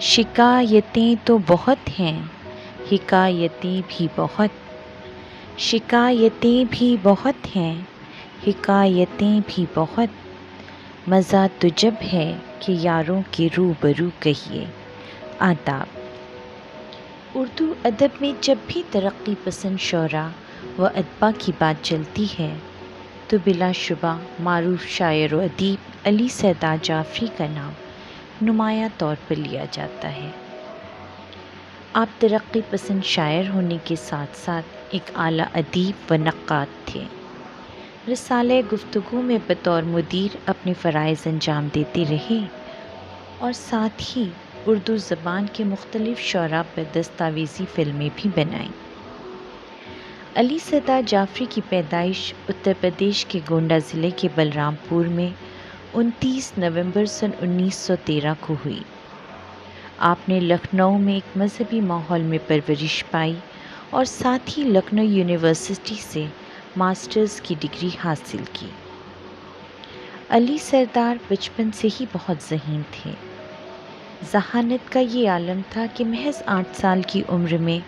شکایتیں تو بہت ہیں، حکایتیں بھی بہت، شکایتیں بھی بہت ہیں، حکایتیں بھی بہت، مزہ تو جب ہے کہ یاروں کے روبرو کہیے۔ آداب۔ اردو ادب میں جب بھی ترقی پسند شعراء و ادبا کی بات چلتی ہے تو بلا شبہ معروف شاعر و ادیب علی سردار جعفری کا نام نمایاں طور پر لیا جاتا ہے۔ آپ ترقی پسند شاعر ہونے کے ساتھ ساتھ ایک اعلیٰ ادیب و نقاد تھے۔ رسالہ گفتگو میں بطور مدیر اپنے فرائض انجام دیتے رہے اور ساتھ ہی اردو زبان کے مختلف شعراء پر دستاویزی فلمیں بھی بنائیں۔ علی سردار جعفری کی پیدائش اتر پردیش کے گونڈہ ضلع کے بلرام پور میں 29 نومبر سن 1913 کو ہوئی۔ آپ نے لکھنؤ میں ایک مذہبی ماحول میں پرورش پائی اور ساتھ ہی لکھنؤ یونیورسٹی سے ماسٹرز کی ڈگری حاصل کی۔ علی سردار بچپن سے ہی بہت ذہین تھے۔ ذہانت کا یہ عالم تھا کہ محض 8 سال کی عمر میں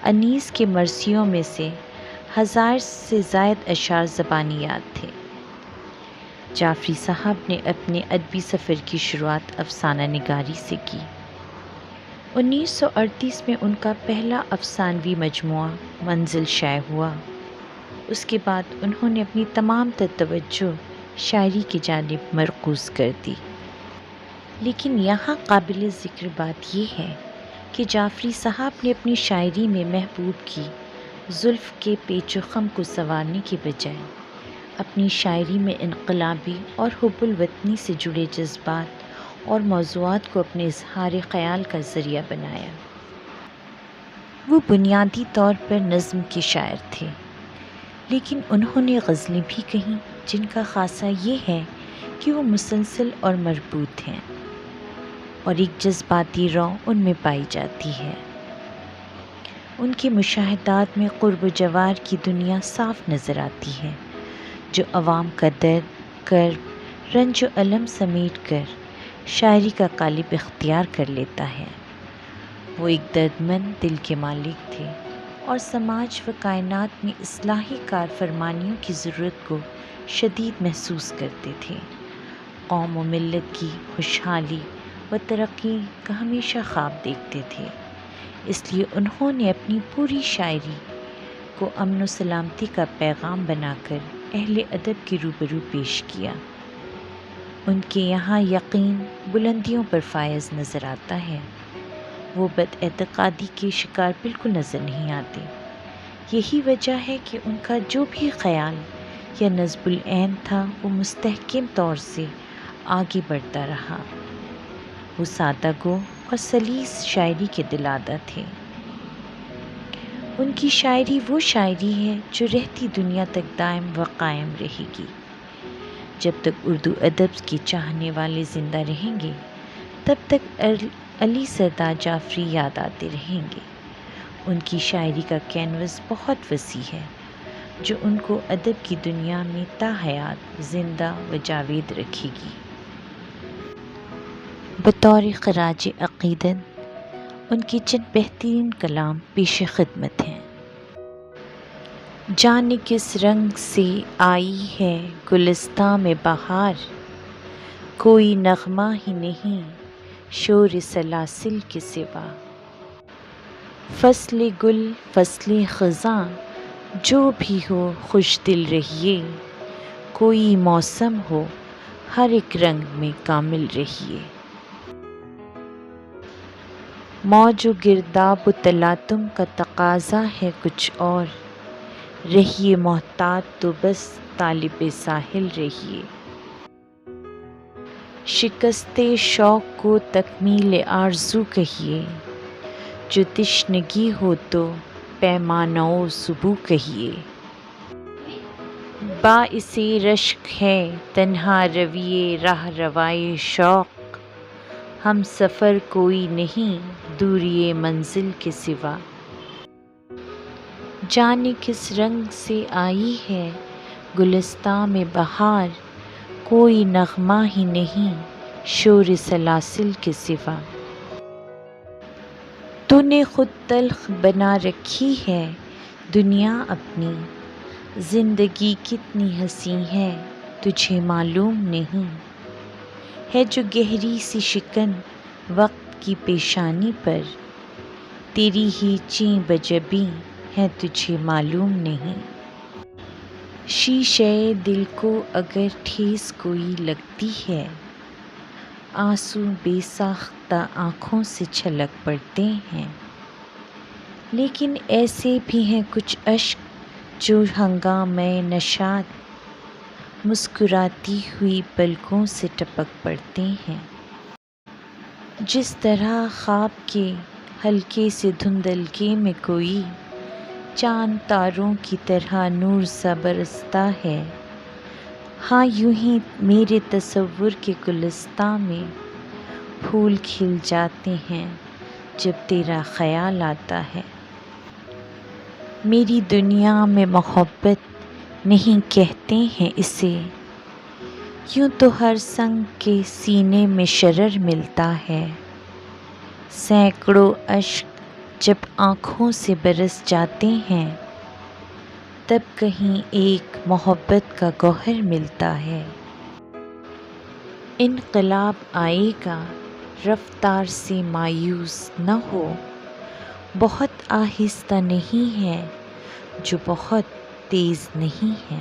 انیس کے مرثیوں میں سے 1000 سے زائد اشعار زبانی یاد تھے۔ جعفری صاحب نے اپنے ادبی سفر کی شروعات افسانہ نگاری سے کی۔ 1938 میں ان کا پہلا افسانوی مجموعہ منزل شائع ہوا۔ اس کے بعد انہوں نے اپنی تمام تر توجہ شاعری کی جانب مرکوز کر دی۔ لیکن یہاں قابل ذکر بات یہ ہے کہ جعفری صاحب نے اپنی شاعری میں محبوب کی زلف کے پیچ و خم کو سنوارنے کی بجائے اپنی شاعری میں انقلابی اور حب الوطنی سے جڑے جذبات اور موضوعات کو اپنے اظہار خیال کا ذریعہ بنایا۔ وہ بنیادی طور پر نظم کے شاعر تھے، لیکن انہوں نے غزلیں بھی کہیں جن کا خاصہ یہ ہے کہ وہ مسلسل اور مربوط ہیں اور ایک جذباتی رو ان میں پائی جاتی ہے۔ ان کے مشاہدات میں قرب و جوار کی دنیا صاف نظر آتی ہے جو عوام کا درد، کرب، رنج و الم سمیٹ کر شاعری کا قالب اختیار کر لیتا ہے۔ وہ ایک درد مند دل کے مالک تھے اور سماج و کائنات میں اصلاحی کار فرمانیوں کی ضرورت کو شدید محسوس کرتے تھے۔ قوم و ملت کی خوشحالی و ترقی کا ہمیشہ خواب دیکھتے تھے، اس لیے انہوں نے اپنی پوری شاعری کو امن و سلامتی کا پیغام بنا کر اہل ادب کے روبرو پیش کیا۔ ان کے یہاں یقین بلندیوں پر فائز نظر آتا ہے، وہ بد اعتقادی کے شکار بالکل نظر نہیں آتے۔ یہی وجہ ہے کہ ان کا جو بھی خیال یا نصب العین تھا وہ مستحکم طور سے آگے بڑھتا رہا۔ وہ سادہ گو اور سلیس شاعری کے دلادہ تھے۔ ان کی شاعری وہ شاعری ہے جو رہتی دنیا تک دائم و قائم رہے گی۔ جب تک اردو ادب کے چاہنے والے زندہ رہیں گے تب تک علی سردار جعفری یاد آتے رہیں گے۔ ان کی شاعری کا کینوس بہت وسیع ہے جو ان کو ادب کی دنیا میں تا حیات زندہ و جاوید رکھے گی۔ بطور خراج عقیدت ان کے چند بہترین کلام پیش خدمت ہیں۔ جانے کس رنگ سے آئی ہے گلستاں میں بہار، کوئی نغمہ ہی نہیں شور سلاسل کے سوا، فصل گل فصل خزاں جو بھی ہو خوش دل رہیے، کوئی موسم ہو ہر ایک رنگ میں کامل رہیے۔ موج و گرداب و تلاطم کا تقاضا ہے کچھ اور، رہیے محتاط تو بس طالب ساحل رہیے۔ شکست شوق کو تکمیل آرزو کہیے، جو تشنگی ہو تو پیمانہ و سبو کہیے۔ باعث رشک ہے تنہا روی راہ روائے شوق، ہم سفر کوئی نہیں دوری منزل کے سوا۔ جانے کس رنگ سے آئی ہے گلستاں میں بہار، کوئی نغمہ ہی نہیں شور سلاسل کے سوا۔ تو نے خود تلخ بنا رکھی ہے دنیا اپنی، زندگی کتنی حسین ہے تجھے معلوم نہیں، ہے جو گہری سی شکن وقت کی پیشانی پر، تیری ہی چیں بجبیں ہے تجھے معلوم نہیں۔ شیشے دل کو اگر ٹھیس کوئی لگتی ہے، آنسو بے ساختہ آنکھوں سے چھلک پڑتے ہیں، لیکن ایسے بھی ہیں کچھ اشک جو ہنگامہ نشاط مسکراتی ہوئی پلکوں سے ٹپک پڑتے ہیں۔ جس طرح خواب کے ہلکے سے دھندلکے میں کوئی چاند تاروں کی طرح نور سا برستا ہے، ہاں یوں ہی میرے تصور کے گلستاں میں پھول کھل جاتے ہیں جب تیرا خیال آتا ہے۔ میری دنیا میں محبت نہیں کہتے ہیں اسے، یوں تو ہر سنگ کے سینے میں شرر ملتا ہے، سینکڑوں اشک جب آنکھوں سے برس جاتے ہیں، تب کہیں ایک محبت کا گوہر ملتا ہے۔ انقلاب آئے گا رفتار سے مایوس نہ ہو، بہت آہستہ نہیں ہے جو بہت تیز نہیں ہے۔